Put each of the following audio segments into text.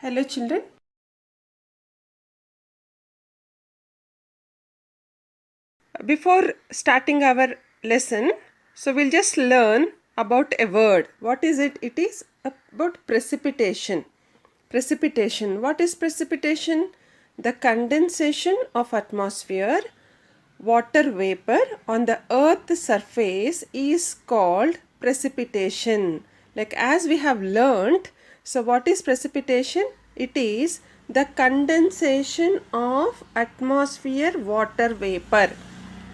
Hello children. Before starting our lesson, so we'll just learn about a word. What is it? It is about precipitation. Precipitation. What is precipitation? The condensation of atmosphere water vapor on the earth's surface is called precipitation. Like as we have learnt, so what is precipitation? It is the condensation of atmosphere water vapor.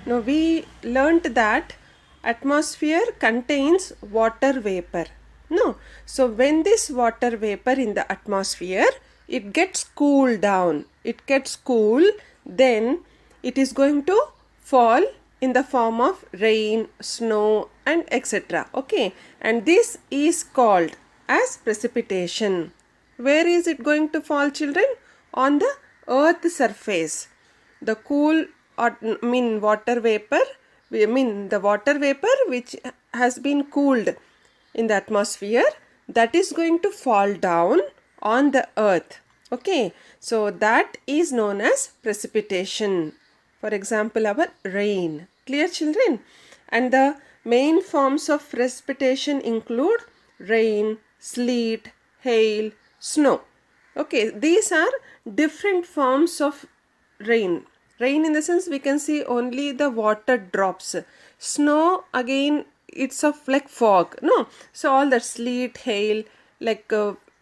Now we learnt that atmosphere contains water vapor. No. So when this water vapor in the atmosphere, it gets cooled down. It gets cool, then it is going to fall in the form of rain, snow and etc. Okay. And this is called as precipitation. Where is it going to fall, children? On the earth surface. The cool water vapor, the water vapor which has been cooled in the atmosphere, that is going to fall down on the earth. Okay, so that is known as precipitation. For example, our rain. Clear, children? And the main forms of precipitation include rain, sleet, hail, snow. Okay, these are different forms of rain. Rain in the sense we can see only the water drops. Snow again it's of like fog. No, so all that sleet, hail, like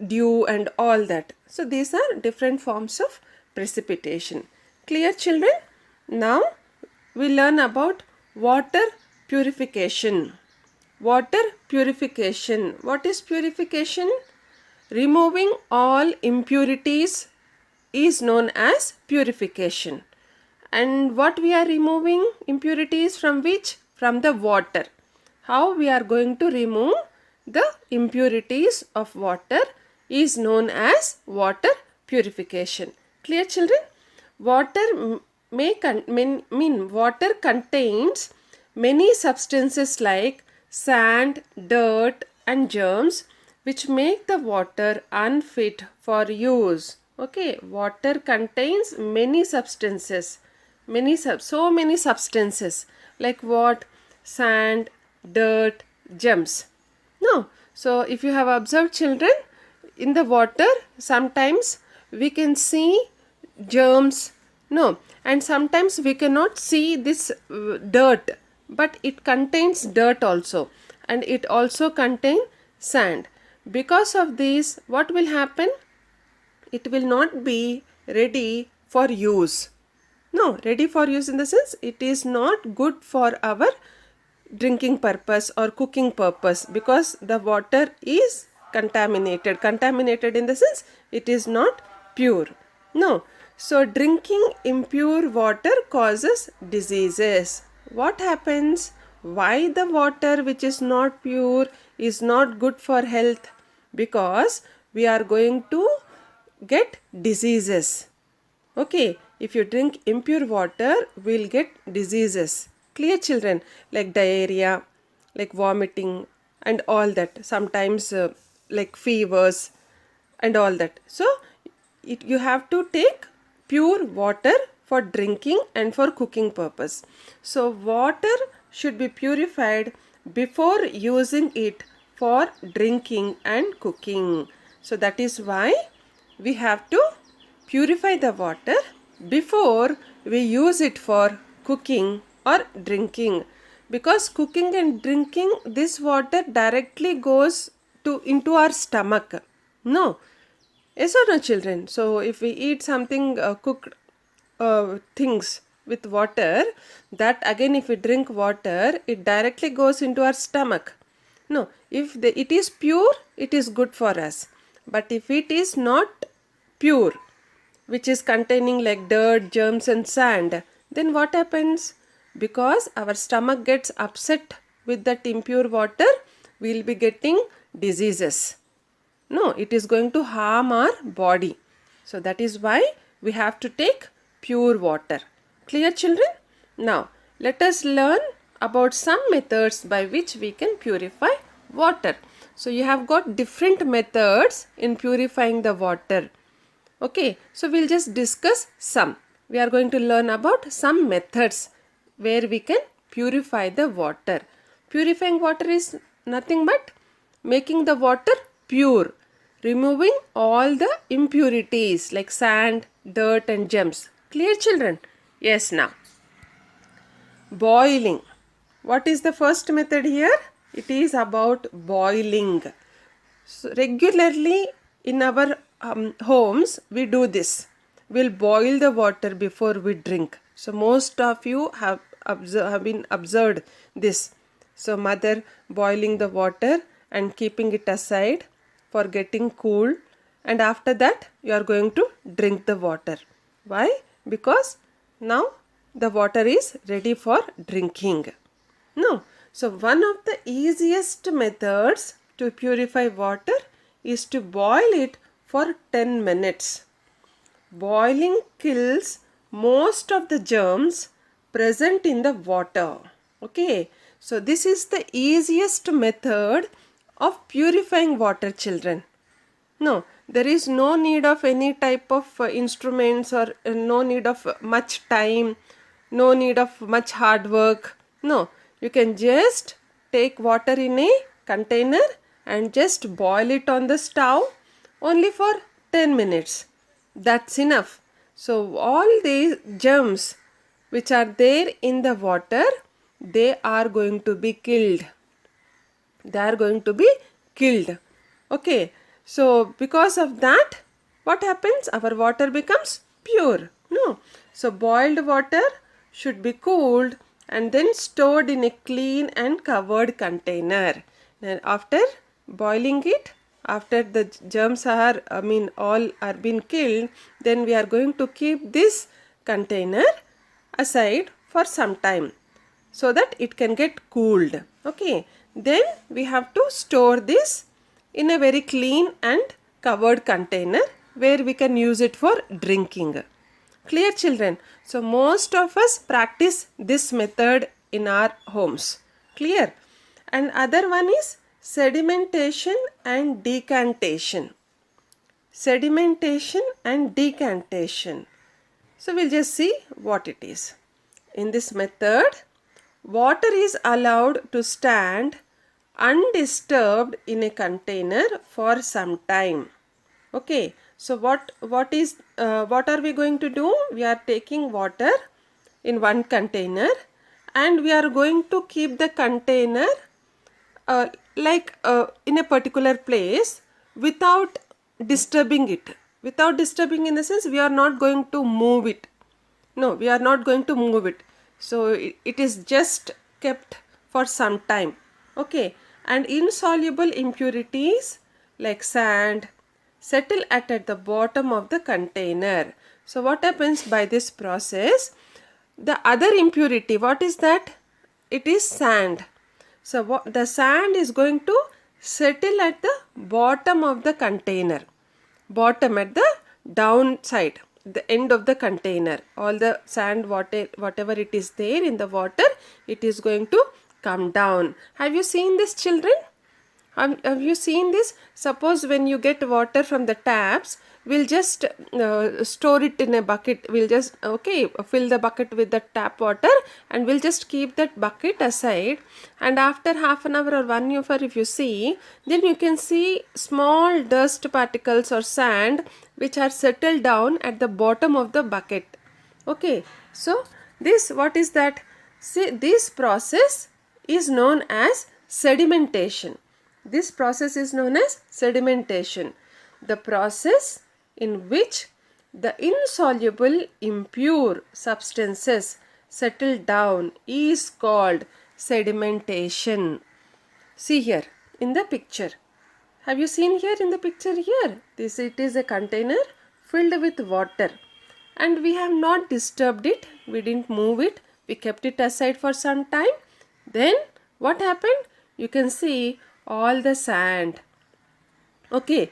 dew and all that. So these are different forms of precipitation. Clear, children? Now we learn about water purification. Water purification. What is purification? Removing all impurities is known as purification. And what we are removing? Impurities from which? From the water. How we are going to remove the impurities of water is known as water purification. Clear, children? Water water contains many substances like sand, dirt and germs which make the water unfit for use. Okay, water contains many substances. So many substances like what? Sand, dirt, germs. No. So if you have observed, children, in the water sometimes we can see germs. No. And sometimes we cannot see this dirt, but it contains dirt also, and it also contains sand. Because of this, what will happen? It will not be ready for use. No, ready for use in the sense it is not good for our drinking purpose or cooking purpose, because the water is contaminated. Contaminated in the sense it is not pure. No. So drinking impure water causes diseases. What happens? Why the water which is not pure is not good for health? Because we are going to get diseases. Okay, if you drink impure water, we'll get diseases. Clear, children? Like diarrhea, like vomiting and all that. Sometimes like fevers and all that. So you have to take pure water for drinking and for cooking purpose. So water should be purified before using it for drinking and cooking. So that is why we have to purify the water before we use it for cooking or drinking, because cooking and drinking, this water directly goes into our stomach. No. Yes or no, children? So if we eat something cooked things with water, that again if we drink water, it directly goes into our stomach. No, if it is pure, it is good for us. But if it is not pure, which is containing like dirt, germs and sand, then what happens? Because our stomach gets upset with that impure water, we will be getting diseases. No, it is going to harm our body. So that is why we have to take pure water. Clear, children? Now, let us learn about some methods by which we can purify water. So you have got different methods in purifying the water. Okay, so we'll just discuss some. We are going to learn about some methods where we can purify the water. Purifying water is nothing but making the water pure, removing all the impurities like sand, dirt and germs. Clear, children? Yes, now. Boiling. What is the first method here? It is about boiling. So regularly in our homes we do this. We'll boil the water before we drink. So most of you have been observed this. So mother boiling the water and keeping it aside for getting cool, and after that you are going to drink the water. Why? Because now the water is ready for drinking. No. So one of the easiest methods to purify water is to boil it for 10 minutes. Boiling kills most of the germs present in the water. Okay. So this is the easiest method of purifying water, children. No, there is no need of any type of instruments, or no need of much time, no need of much hard work. No, you can just take water in a container and just boil it on the stove only for 10 minutes. That's enough. So all these germs which are there in the water, they are going to be killed. They are going to be killed. Okay. So because of that, what happens? Our water becomes pure. No. So boiled water should be cooled and then stored in a clean and covered container. And after boiling it, after the germs are, all are been killed, then we are going to keep this container aside for some time so that it can get cooled. Okay. Then we have to store this in a very clean and covered container where we can use it for drinking. Clear, children? So most of us practice this method in our homes. Clear? And other one is sedimentation and decantation. Sedimentation and decantation. So we'll just see what it is. In this method, water is allowed to stand undisturbed in a container for some time. Okay, so what are we going to do? We are taking water in one container and we are going to keep the container in a particular place without disturbing it. Without disturbing in the sense, we are not going to move it. No, we are not going to move it. So it is just kept for some time. Okay. And insoluble impurities like sand settle at the bottom of the container. So what happens by this process? The other impurity, what is that? It is sand. So the sand is going to settle at the bottom of the container. Bottom, at the downside, the end of the container. All the sand, whatever it is there in the water, it is going to come down. Have you seen this, children? Have you seen this? Suppose when you get water from the taps, we'll just store it in a bucket. We'll just fill the bucket with the tap water and we'll just keep that bucket aside, and after half an hour or 1 hour if you see, then you can see small dust particles or sand which are settled down at the bottom of the bucket. Okay, so this, what is that? See, this process is known as sedimentation. This process is known as sedimentation. The process in which the insoluble impure substances settle down is called sedimentation. See here in the picture. Have you seen here in the picture here? It is a container filled with water and we have not disturbed it. We didn't move it. We kept it aside for some time. Then what happened? You can see all the sand. Okay,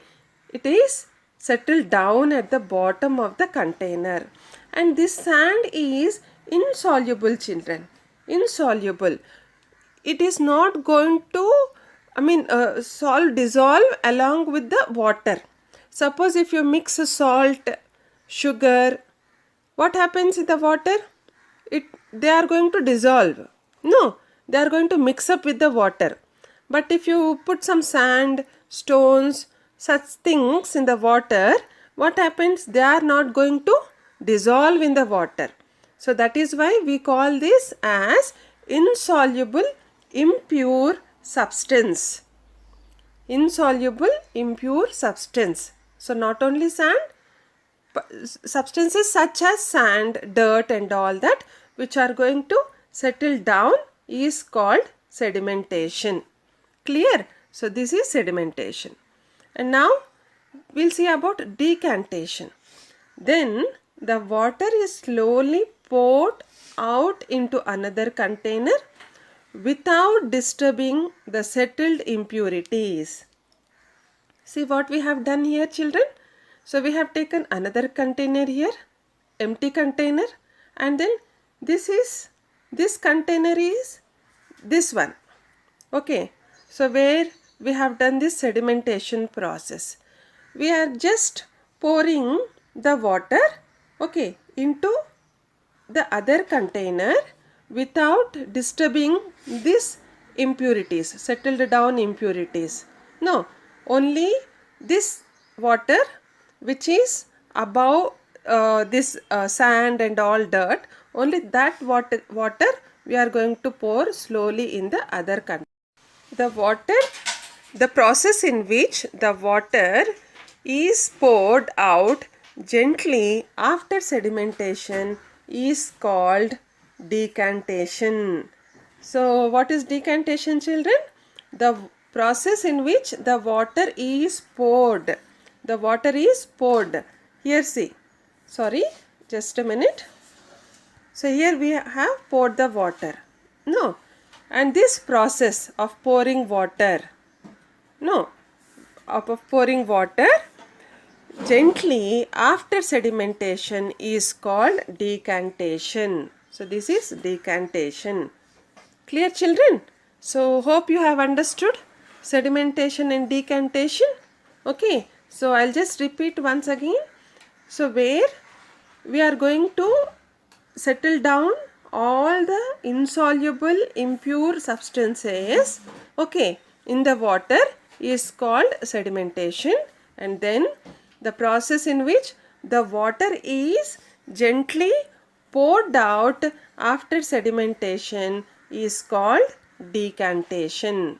it is settled down at the bottom of the container, and this sand is insoluble, children. Insoluble. It is not going to dissolve along with the water. Suppose if you mix salt, sugar, what happens in the water? They are going to dissolve. No, they are going to mix up with the water. But if you put some sand, stones, such things in the water, what happens? They are not going to dissolve in the water. So that is why we call this as insoluble impure substance. Insoluble impure substance. So not only sand, substances such as sand, dirt and all that which are going to settle down is called sedimentation. Clear? So this is sedimentation. And now we'll see about decantation. Then the water is slowly poured out into another container without disturbing the settled impurities. See what we have done here, children? So we have taken another container here, empty container, and then this container is this one. Okay, so where we have done this sedimentation process. We are just pouring the water, okay, into the other container without disturbing these impurities, settled down impurities. No, only this water which is above this sand and all dirt, only that water we are going to pour slowly in the other container. The process in which the water is poured out gently after sedimentation is called decantation. So what is decantation, children? The process in which the water is poured. The water is poured. Here see. Sorry, just a minute. So here we have poured the water. No. And this process of pouring water. No. Of pouring water gently after sedimentation is called decantation. So this is decantation. Clear, children? So hope you have understood sedimentation and decantation. Okay, so I'll just repeat once again. So where we are going to settle down all the insoluble impure substances, okay, in the water is called sedimentation, and then the process in which the water is gently poured out after sedimentation is called decantation.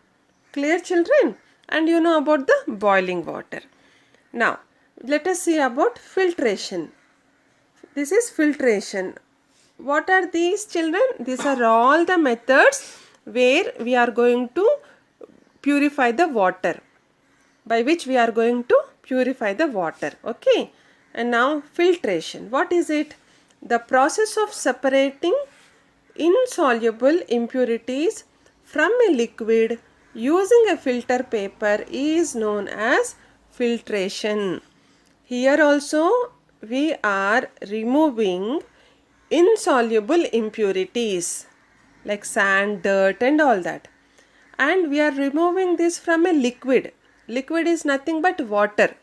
Clear, children? And you know about the boiling water. Now let us see about filtration. This is filtration. What are these, children? These are all the methods where we are going to purify the water, by which we are going to purify the water. Okay, and now filtration. What is it? The process of separating insoluble impurities from a liquid using a filter paper is known as filtration. Here also we are removing insoluble impurities like sand, dirt and all that, and we are removing this from a liquid. Liquid is nothing but water.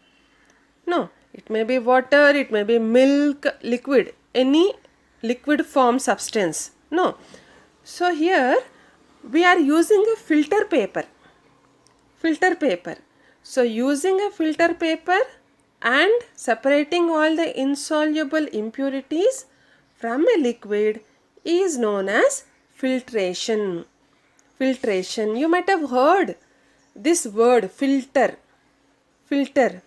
No, it may be water, it may be milk, liquid, any liquid form substance. No. So here we are using a filter paper. Filter paper. So using a filter paper and separating all the insoluble impurities from a liquid is known as filtration. Filtration. You might have heard this word filter. Filter.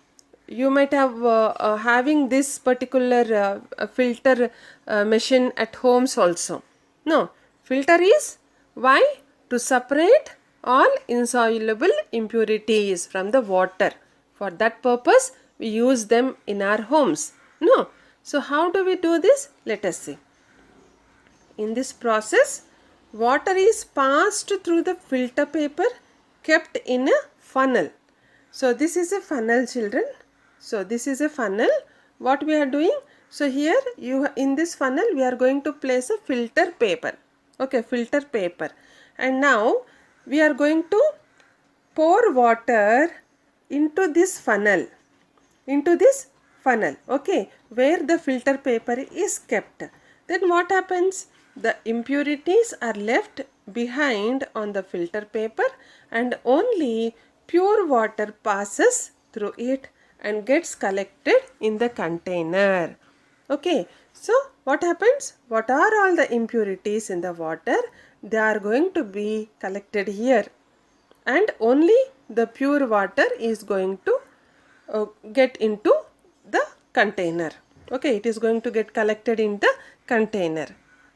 You might have having this particular filter machine at homes also. No, filter is why? To separate all insoluble impurities from the water. For that purpose we use them in our homes. No. So how do we do this? Let us see. In this process, water is passed through the filter paper kept in a funnel. So this is a funnel, children. So this is a funnel. What we are doing? So here in this funnel we are going to place a filter paper. Okay, filter paper. And now we are going to pour water into this funnel. into this funnel, okay, where the filter paper is kept. Then what happens? The impurities are left behind on the filter paper and only pure water passes through it and gets collected in the container. Okay, so what happens? What are all the impurities in the water? They are going to be collected here, and only the pure water is going to get into the container. Okay, it is going to get collected in the container.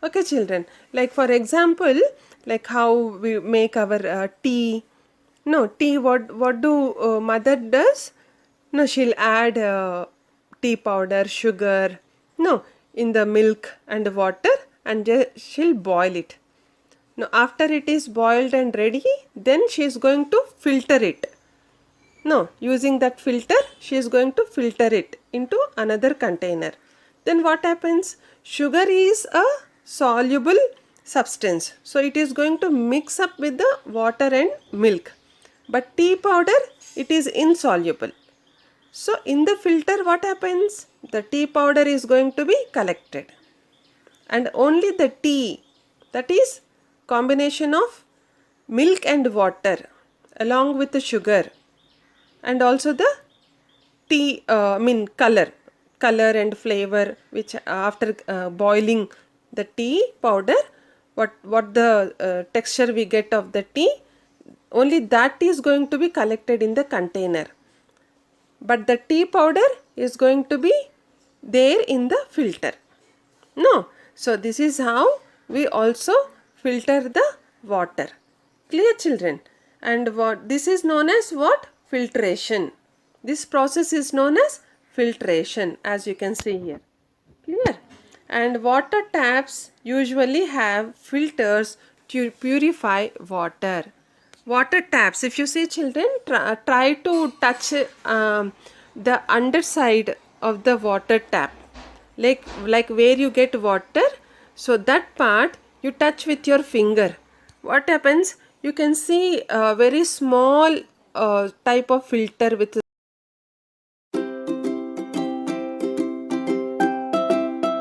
Okay, children, like for example, like how we make our tea. No, tea, what do mother does? No, she'll add tea powder, sugar, no, in the milk and water, and she'll boil it. Now, after it is boiled and ready, then she is going to filter it. No, using that filter, she is going to filter it into another container. Then what happens? Sugar is a soluble substance. So, it is going to mix up with the water and milk. But tea powder, it is insoluble. So, in the filter, what happens? The tea powder is going to be collected. And only the tea, that is combination of milk and water along with the sugar, and also the tea color and flavor, which after boiling the tea powder, what the texture we get of the tea, only that is going to be collected in the container, but the tea powder is going to be there in the filter. No, so this is how we also filter the water. Clear, children? And what this is known as what? Filtration. This process is known as filtration, as you can see here. Clear? And water taps usually have filters to purify water. Water taps, if you see, children, try to touch the underside of the water tap, like where you get water, so that part you touch with your finger. What happens? You can see a very small type of filter with